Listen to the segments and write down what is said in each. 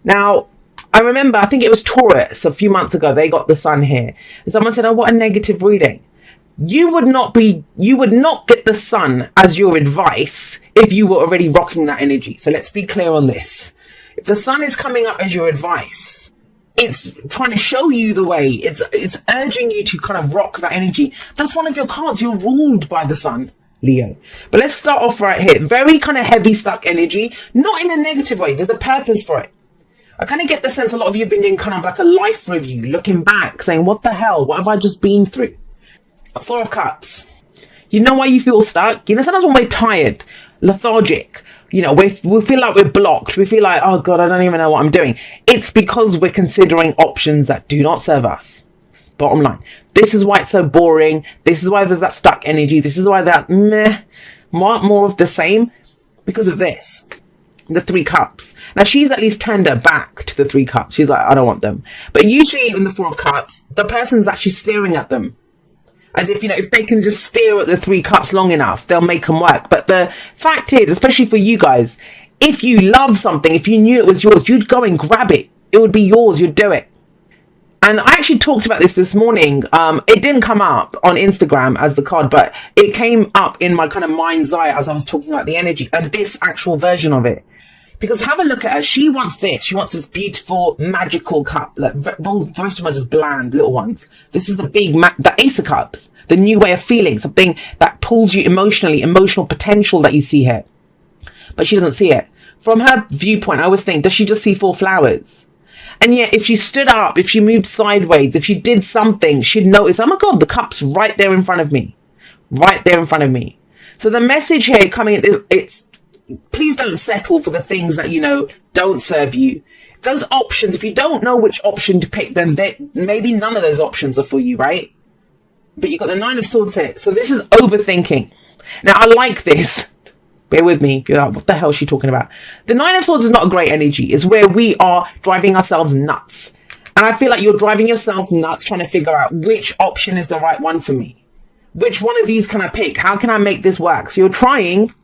Now, I remember, I think it was Taurus a few months ago, they got the sun here. And someone said, oh, what a negative reading. You would not get the sun as your advice if you were already rocking that energy. So let's be clear on this. If the sun is coming up as your advice, it's trying to show you the way. It's urging you to kind of rock that energy. That's one of your cards. You're ruled by the sun, Leo. But let's start off right here. Very kind of heavy stuck energy, not in a negative way. There's a purpose for it. I kind of get the sense a lot of you have been doing kind of like a life review, looking back, saying, what the hell? What have I just been through? A Four of Cups. You know why you feel stuck? You know, sometimes when we're tired, lethargic, you know, we feel like we're blocked. We feel like, oh God, I don't even know what I'm doing. It's because we're considering options that do not serve us. Bottom line. This is why it's so boring. This is why there's that stuck energy. This is why that more of the same, because of this. The Three Cups. Now, she's at least turned her back to the Three Cups. She's like, I don't want them. But usually in the Four of Cups, the person's actually staring at them. As if, you know, if they can just stare at the Three Cups long enough, they'll make them work. But the fact is, especially for you guys, if you love something, if you knew it was yours, you'd go and grab it. It would be yours. You'd do it. And I actually talked about this morning. It didn't come up on Instagram as the card, but it came up in my kind of mind's eye as I was talking about the energy and this actual version of it. Because have a look at her. She wants this. She wants this beautiful, magical cup. Like, the rest of them are just bland little ones. This is the big, the Ace of Cups. The new way of feeling. Something that pulls you emotionally. Emotional potential that you see here. But she doesn't see it. From her viewpoint, I always think, does she just see four flowers? And yet, if she stood up, if she moved sideways, if she did something, she'd notice, oh my God, the cup's right there in front of me. Right there in front of me. So the message here coming in, it's, please don't settle for the things that, you know, don't serve you. Those options, if you don't know which option to pick, then maybe none of those options are for you, right? But you've got the Nine of Swords here. So this is overthinking. Now, I like this. Bear with me. If you're like, what the hell is she talking about? The Nine of Swords is not a great energy. It's where we are driving ourselves nuts. And I feel like you're driving yourself nuts trying to figure out which option is the right one for me. Which one of these can I pick? How can I make this work? So you're trying,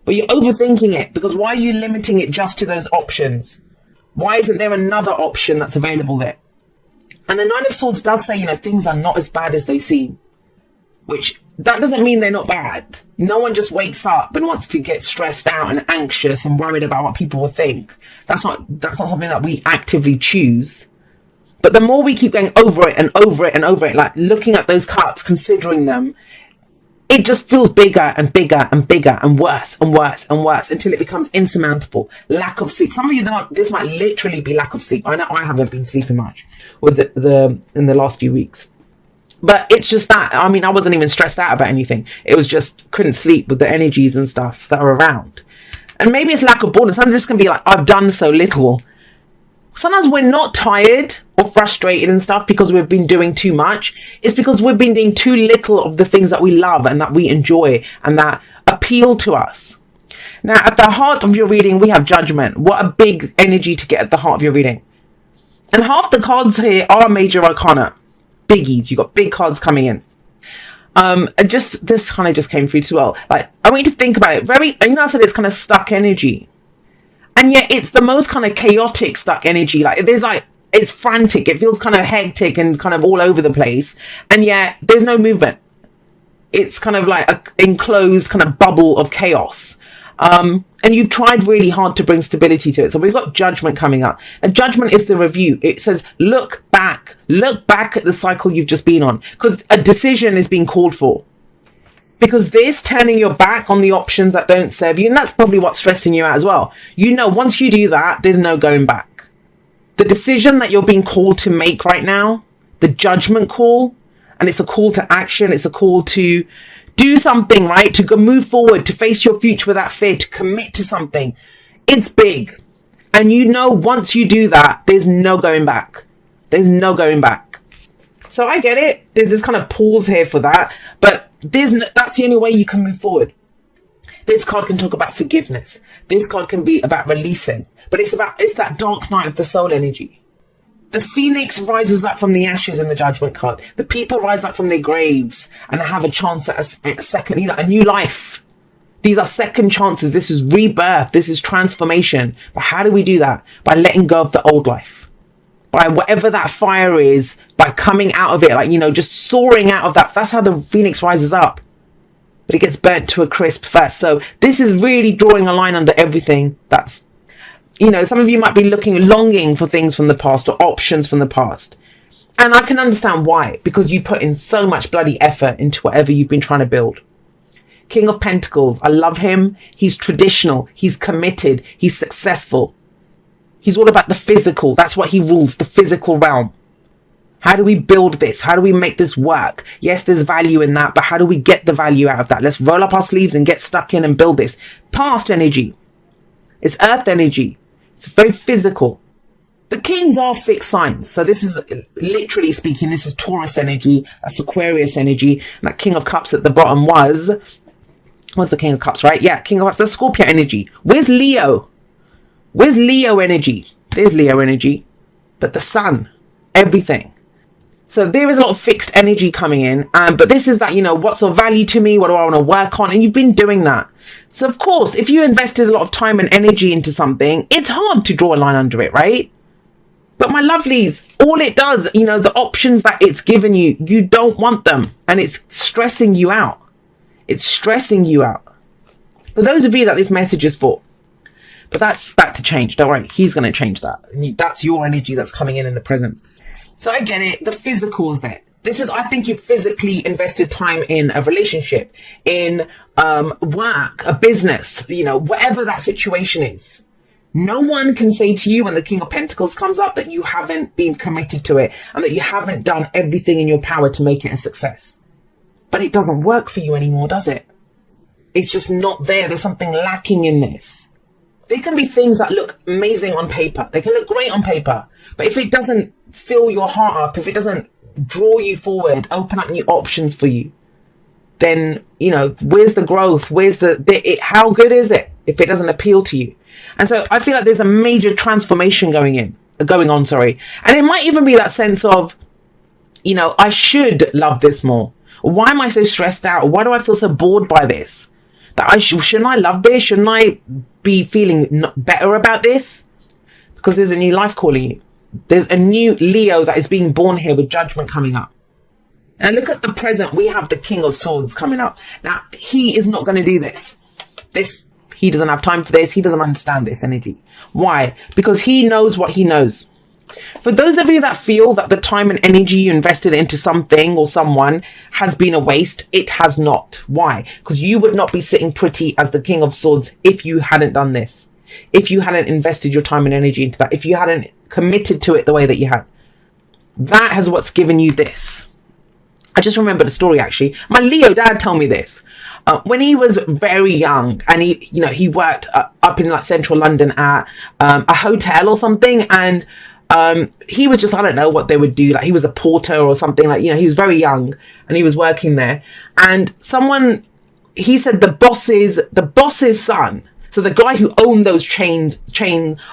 but you're overthinking it, because why are you limiting it just to those options? Why isn't there another option that's available there? And the Nine of Swords does say, you know, things are not as bad as they seem. Which, that doesn't mean they're not bad. No one just wakes up and wants to get stressed out and anxious and worried about what people will think. That's not something that we actively choose. But the more we keep going over it and over it and over it, like looking at those cards, considering them, it just feels bigger and bigger and bigger and worse and worse and worse until it becomes insurmountable. Lack of sleep. Some of you, this might literally be lack of sleep. I know I haven't been sleeping much with in the last few weeks. But it's just that, I mean, I wasn't even stressed out about anything. It was just couldn't sleep with the energies and stuff that are around. And maybe it's lack of boredom. Sometimes this can be like, I've done so little. Sometimes we're not tired or frustrated and stuff because we've been doing too much. It's because we've been doing too little of the things that we love and that we enjoy and that appeal to us. Now, at the heart of your reading, we have Judgment. What a big energy to get at the heart of your reading. And half the cards here are major arcana. Biggies. You got big cards coming in. This kind of just came through as well. Like, I want you to think about it. You know, I said it's kind of stuck energy. And yet it's the most kind of chaotic stuck energy. Like, it's frantic. It feels kind of hectic and kind of all over the place. And yet there's no movement. It's kind of like an enclosed kind of bubble of chaos. And you've tried really hard to bring stability to it. So we've got Judgment coming up. And Judgment is the review. It says, look back at the cycle you've just been on. Because a decision is being called for. Because this turning your back on the options that don't serve you, and that's probably what's stressing you out as well. You know, once you do that, there's no going back. The decision that you're being called to make right now, the judgment call, and it's a call to action, it's a call to do something, right? To go move forward, to face your future without fear, to commit to something. It's big. And you know, once you do that, there's no going back. There's no going back. So I get it. There's this kind of pause here for that. But that's the only way you can move forward. This card can talk about forgiveness. This card can be about releasing. But it's that dark night of the soul energy. The phoenix rises up from the ashes in the Judgment card. The people rise up from their graves and have a chance at a second, you know, a new life. These are second chances. This is rebirth. This is transformation. But how do we do that? By letting go of the old life. By whatever that fire is, by coming out of it, like, just soaring out of that. That's how the phoenix rises up. But it gets burnt to a crisp first. So this is really drawing a line under everything. That's, some of you might be longing for things from the past or options from the past. And I can understand why, because you put in so much bloody effort into whatever you've been trying to build. King of Pentacles, I love him. He's traditional. He's committed. He's successful. He's all about the physical. That's what he rules, the physical realm. How do we build this? How do we make this work? Yes, there's value in that, but how do we get the value out of that? Let's roll up our sleeves and get stuck in and build this. Past energy. It's earth energy. It's very physical. The kings are fixed signs. So this is, literally speaking, this is Taurus energy. That's Aquarius energy. And that King of Cups at the bottom was the King of Cups, right? Yeah, King of Cups. That's Scorpio energy. Where's Leo? Where's Leo energy? There's Leo energy. But the sun, everything. So there is a lot of fixed energy coming in. But this is that, what's of value to me? What do I want to work on? And you've been doing that. So of course, if you invested a lot of time and energy into something, it's hard to draw a line under it, right? But my lovelies, all it does, the options that it's given you, you don't want them. And it's stressing you out. It's stressing you out. For those of you that this message is for. But that's back to change. Don't worry. He's going to change that. That's your energy that's coming in the present. So I get it. The physical is there. This is, I think you've physically invested time in a relationship, in work, a business, whatever that situation is. No one can say to you when the King of Pentacles comes up that you haven't been committed to it and that you haven't done everything in your power to make it a success. But it doesn't work for you anymore, does it? It's just not there. There's something lacking in this. There can be things that look amazing on paper. They can look great on paper. But if it doesn't fill your heart up, if it doesn't draw you forward, open up new options for you, then, where's the growth? Where's how good is it if it doesn't appeal to you? And so I feel like there's a major transformation going on. And it might even be that sense of, I should love this more. Why am I so stressed out? Why do I feel so bored by this? That shouldn't I love this? Shouldn't I be feeling better about this? Because there's a new life calling you. There's a new Leo that is being born here with judgment coming up. And look at the present. We have the King of Swords coming up. Now, he is not going to do this. He doesn't have time for this. He doesn't understand this energy. Why? Because he knows what he knows. For those of you that feel that the time and energy you invested into something or someone has been a waste, it has not. Why? Because you would not be sitting pretty as the King of Swords if you hadn't done this. If you hadn't invested your time and energy into that. If you hadn't committed to it the way that you had. That has what's given you this. I just remember the story, actually. My Leo dad told me this. When he was very young and he worked up in like central London at a hotel or something. And he was just, I don't know what they would do. Like he was a porter or something, like, he was very young and he was working there. And he said the boss's son, so the guy who owned those chain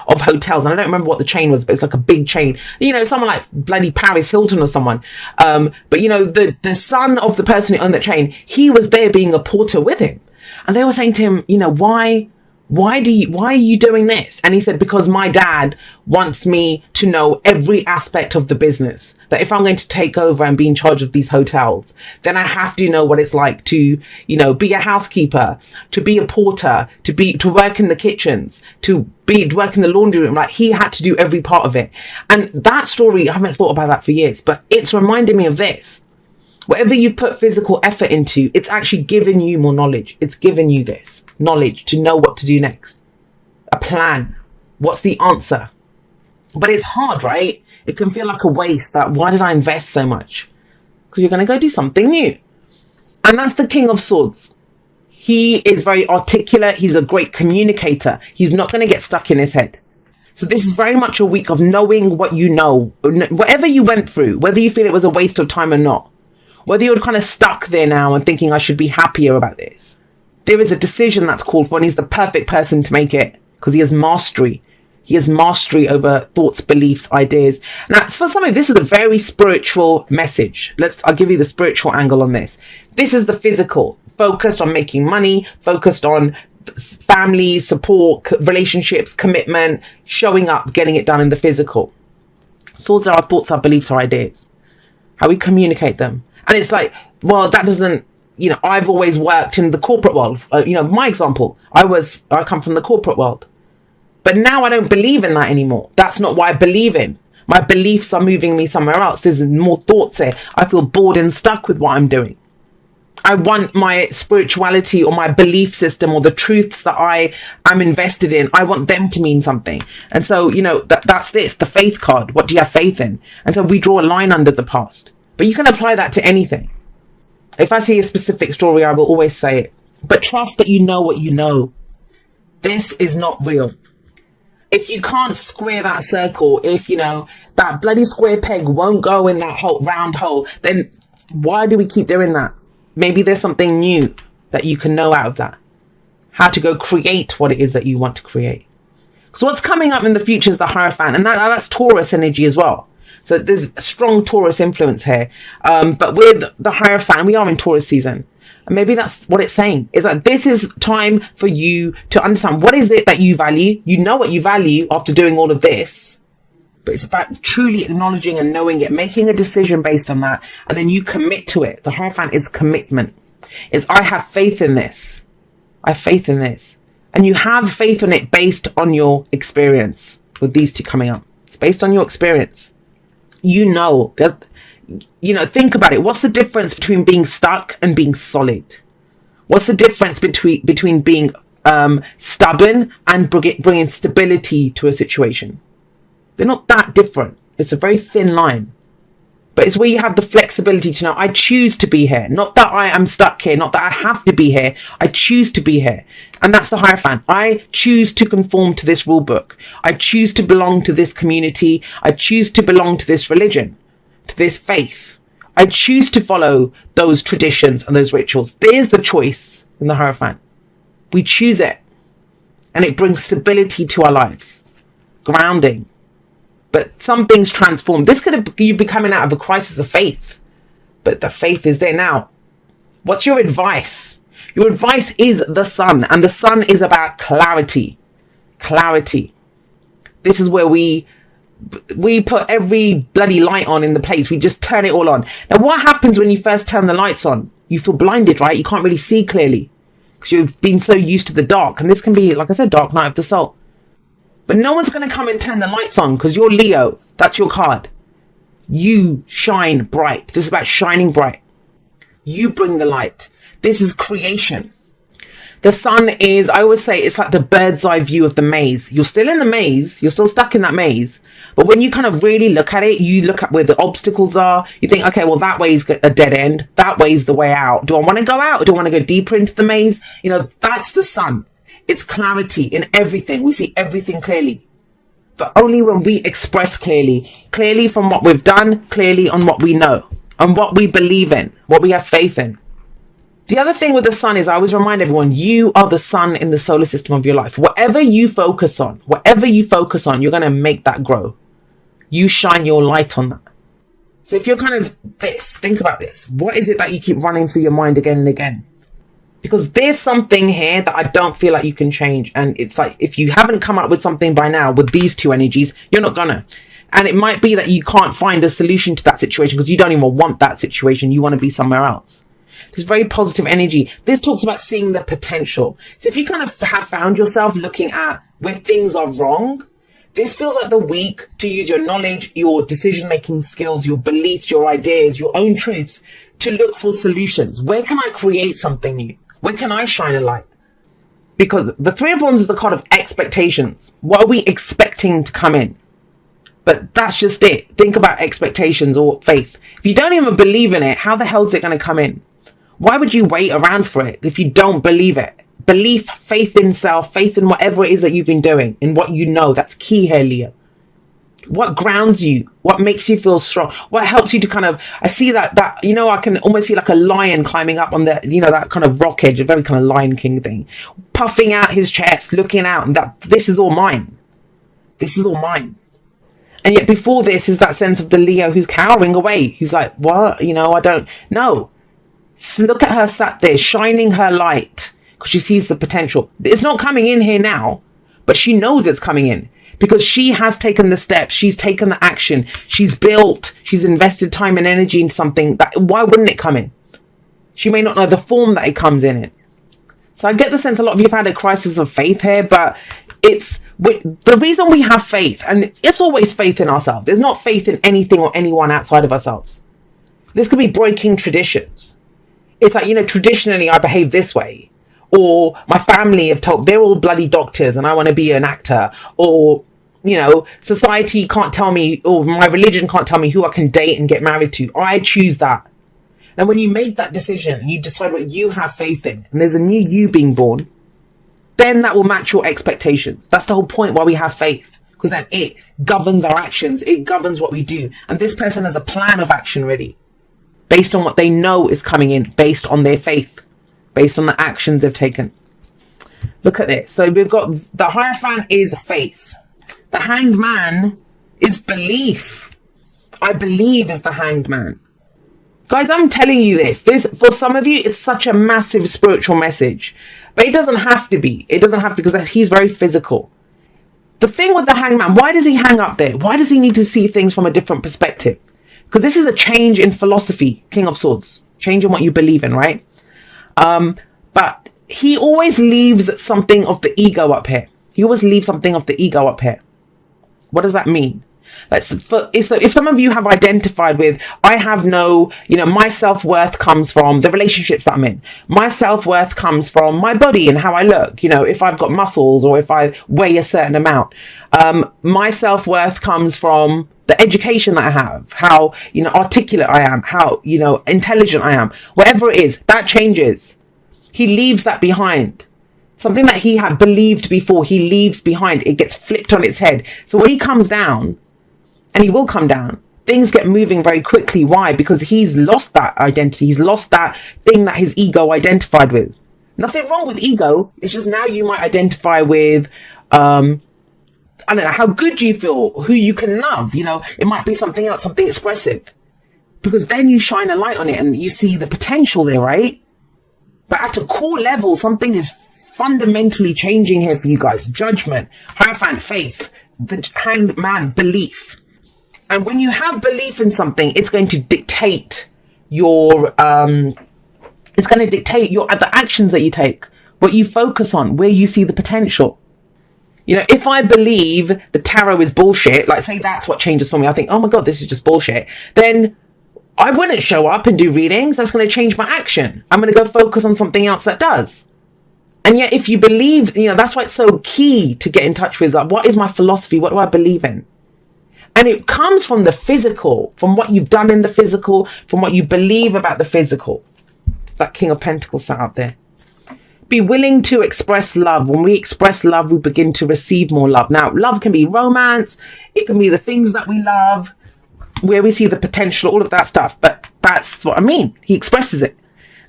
of hotels, and I don't remember what the chain was, but it's like a big chain, someone like bloody Paris Hilton or someone. But the son of the person who owned that chain, he was there being a porter with him. And they were saying to him, why are you doing this? And he said, because my dad wants me to know every aspect of the business. That if I'm going to take over and be in charge of these hotels, then I have to know what it's like to, be a housekeeper, to be a porter, to work in the kitchens, to work in the laundry room. Like he had to do every part of it. And that story, I haven't thought about that for years, but it's reminded me of this. Whatever you put physical effort into, it's actually giving you more knowledge. It's giving you this knowledge to know what to do next. A plan. What's the answer? But it's hard, right? It can feel like a waste. That why did I invest so much? Because you're going to go do something new. And that's the King of Swords. He is very articulate. He's a great communicator. He's not going to get stuck in his head. So this is very much a week of knowing what you know. Whatever you went through, whether you feel it was a waste of time or not. Whether you're kind of stuck there now and thinking I should be happier about this. There is a decision that's called for and he's the perfect person to make it because he has mastery. He has mastery over thoughts, beliefs, ideas. Now, for some of you, this is a very spiritual message. I'll give you the spiritual angle on this. This is the physical, focused on making money, focused on family, support, relationships, commitment, showing up, getting it done in the physical. Swords are our thoughts, our beliefs, our ideas, how we communicate them. And it's like, well, that doesn't, I've always worked in the corporate world. My example, I come from the corporate world. But now I don't believe in that anymore. That's not what I believe in. My beliefs are moving me somewhere else. There's more thoughts there. I feel bored and stuck with what I'm doing. I want my spirituality or my belief system or the truths that I am invested in. I want them to mean something. And so, that's the faith card. What do you have faith in? And so we draw a line under the past. But you can apply that to anything. If I see a specific story, I will always say it. But trust that you know what you know. This is not real. If you can't square that circle, if, that bloody square peg won't go in that round hole, then why do we keep doing that? Maybe there's something new that you can know out of that. How to go create what it is that you want to create. So what's coming up in the future is the Hierophant, and that's Taurus energy as well. So there's a strong Taurus influence here. But with the Hierophant, we are in Taurus season. And maybe that's what it's saying, is that this is time for you to understand what is it that you value. You know what you value after doing all of this, but it's about truly acknowledging and knowing it, making a decision based on that, and then you commit to it. The Hierophant is commitment. It's, I have faith in this. I have faith in this. And you have faith in it based on your experience with these two coming up. It's based on your experience. Think about it. What's the difference between being stuck and being solid? What's the difference between being stubborn and bringing stability to a situation? They're not that different. It's a very thin line. But it's where you have the flexibility to know, I choose to be here. Not that I am stuck here. Not that I have to be here. I choose to be here. And that's the Hierophant. I choose to conform to this rule book. I choose to belong to this community. I choose to belong to this religion, to this faith. I choose to follow those traditions and those rituals. There's the choice in the Hierophant. We choose it. And it brings stability to our lives. Grounding. But some things transform. This could have you be coming out of a crisis of faith. But the faith is there now. What's your advice? Your advice is the sun. And the sun is about clarity. Clarity. This is where we put every bloody light on in the place. We just turn it all on. Now, what happens when you first turn the lights on? You feel blinded, right? You can't really see clearly because you've been so used to the dark. And this can be, like I said, dark night of the soul. But no one's going to come and turn the lights on because you're Leo. That's your card. You shine bright. This is about shining bright. You bring the light. This is creation. The sun is, I always say, it's like the bird's eye view of the maze. You're still in the maze. You're still stuck in that maze. But when you kind of really look at it, you look at where the obstacles are. You think, okay, well, that way's a dead end. That way's the way out. Do I want to go out? Or do I want to go deeper into the maze? That's the sun. It's clarity in everything. We see everything clearly. But only when we express clearly from what we've done, clearly on what we know, and what we believe in, what we have faith in. The other thing with the sun is I always remind everyone, you are the sun in the solar system of your life. Whatever you focus on, you're going to make that grow. You shine your light on that. So if you're kind of think about this. What is it that you keep running through your mind again and again? Because there's something here that I don't feel like you can change. And it's like, if you haven't come up with something by now with these two energies, you're not gonna. And it might be that you can't find a solution to that situation because you don't even want that situation. You want to be somewhere else. This very positive energy. This talks about seeing the potential. So if you kind of have found yourself looking at where things are wrong, this feels like the week to use your knowledge, your decision-making skills, your beliefs, your ideas, your own truths to look for solutions. Where can I create something new? Where can I shine a light? Because the Three of Wands is the card of expectations. What are we expecting to come in? But that's just it. Think about expectations or faith. If you don't even believe in it, how the hell is it going to come in? Why would you wait around for it if you don't believe it? Belief, faith in self, faith in whatever it is that you've been doing, in what you know. That's key here, Leo. What grounds you? What makes you feel strong? What helps you to kind of, I see that, I can almost see like a lion climbing up on the, that kind of rock edge, a very kind of Lion King thing, puffing out his chest, looking out, and that this is all mine. This is all mine. And yet before this is that sense of the Leo who's cowering away. Who's like, what? I don't know. So look at her sat there, shining her light, because she sees the potential. It's not coming in here now, but she knows it's coming in because she has taken the steps. She's taken the action. She's built. She's invested time and energy in something that, why wouldn't it come in? She may not know the form that it comes in. So I get the sense a lot of you have had a crisis of faith here, but it's the reason we have faith, and it's always faith in ourselves. There's not faith in anything or anyone outside of ourselves. This could be breaking traditions. It's like, traditionally I behave this way, or my family have told, they're all bloody doctors and I want to be an actor, or, society can't tell me, or my religion can't tell me who I can date and get married to. I choose that. And when you make that decision, you decide what you have faith in, and there's a new you being born, then that will match your expectations. That's the whole point why we have faith, because then it governs our actions. It governs what we do. And this person has a plan of action ready based on what they know is coming in, based on their faith, based on the actions they've taken. Look at this. So we've got the Hierophant is faith. The Hanged Man is belief. I believe is the Hanged Man. Guys, I'm telling you this, for some of you, it's such a massive spiritual message, but it doesn't have to be. It doesn't have to, because he's very physical. The thing with the Hangman, why does he hang up there? Why does he need to see things from a different perspective? Because this is a change in philosophy, King of Swords, change in what you believe in, right? But he always leaves something of the ego up here. He always leaves something of the ego up here. What does that mean? If some of you have identified with, I have no, my self-worth comes from the relationships that I'm in. My self-worth comes from my body and how I look, if I've got muscles or if I weigh a certain amount. My self-worth comes from the education that I have, how, articulate I am, how, intelligent I am. Whatever it is, that changes. He leaves that behind. Something that he had believed before, he leaves behind. It gets flipped on its head. So when he comes down, and he will come down, things get moving very quickly. Why? Because he's lost that identity. He's lost that thing that his ego identified with. Nothing wrong with ego. It's just now you might identify with, I don't know, how good you feel, who you can love. It might be something else, something expressive. Because then you shine a light on it and you see the potential there, right? But at a core level, something is fundamentally changing here for you guys. Judgment, Hierophant, faith, the Hanged Man, belief. And when you have belief in something, it's going to dictate the actions that you take, what you focus on, where you see the potential. If I believe the tarot is bullshit, like say that's what changes for me, I think, oh my God, this is just bullshit, then I wouldn't show up and do readings. That's going to change my action. I'm going to go focus on something else that does. And yet if you believe, that's why it's so key to get in touch with, like, what is my philosophy? What do I believe in? And it comes from the physical, from what you've done in the physical, from what you believe about the physical. That King of Pentacles sat up there. Be willing to express love. When we express love, we begin to receive more love. Now, love can be romance. It can be the things that we love, where we see the potential, all of that stuff. But that's what I mean. He expresses it.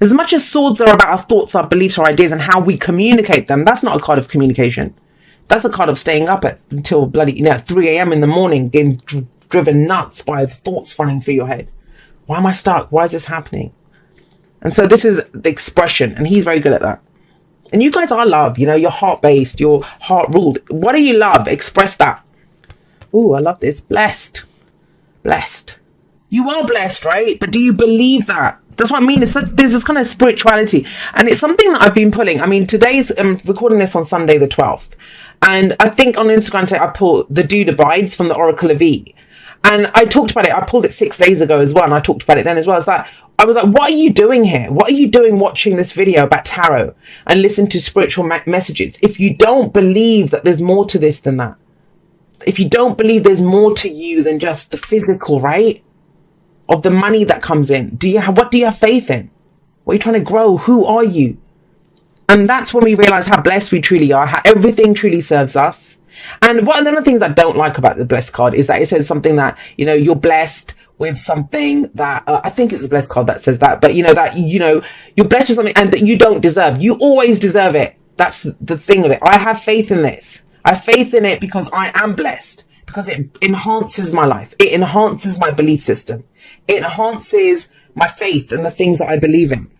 As much as swords are about our thoughts, our beliefs, our ideas, and how we communicate them, that's not a card of communication. That's a card of staying up until bloody 3 a.m. in the morning, getting driven nuts by the thoughts running through your head. Why am I stuck? Why is this happening? And so this is the expression, and he's very good at that. And you guys are love, you're heart-based, you're heart-ruled. What do you love? Express that. Ooh, I love this. Blessed. Blessed. You are blessed, right? But do you believe that? That's what I mean. There's this kind of spirituality. And it's something that I've been pulling. I mean, today's, I'm recording this on Sunday the 12th. And I think on Instagram today, I pulled The Dude Abides from the Oracle of E. And I talked about it. I pulled it 6 days ago as well. And I talked about it then as well. I was like, what are you doing here? What are you doing watching this video about tarot and listen to spiritual messages? If you don't believe that there's more to this than that, if you don't believe there's more to you than just the physical, right? Of the money that comes in. What do you have faith in? What are you trying to grow? Who are you? And that's when we realize how blessed we truly are, how everything truly serves us. And one of the things I don't like about the blessed card is that it says something that, you're blessed with something that, I think it's a blessed card that says that, but you're blessed with something and that you don't deserve. You always deserve it. That's the thing of it. I have faith in this. I have faith in it because I am blessed, because it enhances my life. It enhances my belief system. It enhances my faith and the things that I believe in.